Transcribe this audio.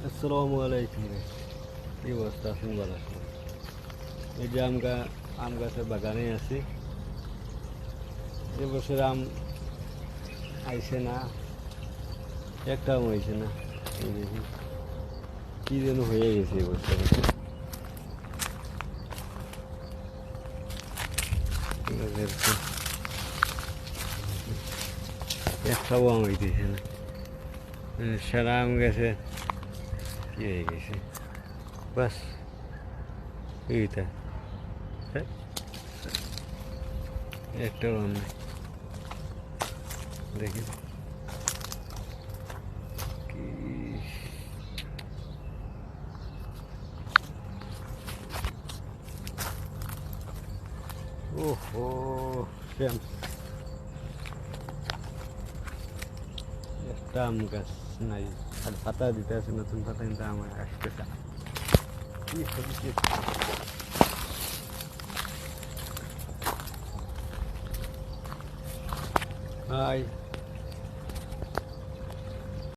আসসালামু আলাইকুম। কি অবস্থা আছেন? ভালো আছেন? এই যে আম গাছের বাগানে আছি। এবছর আম আইছে না, একটা আম হয়েছে না। এই দেখি কি যেন হয়ে গেছে এবছরে। একটাও আম হইতেছে না, সারা আম গেছে কি হয়ে গেছে। বাস এইটা, হ্যাঁ, একটাও আম নেই। দেখি কি ওহো, শ্যাম একটা আম গাছ নাই, আর পাতা দিতে আছে, নতুন পাতা কিন্তু আমার আসতেছে না। কি হচ্ছে? হাই।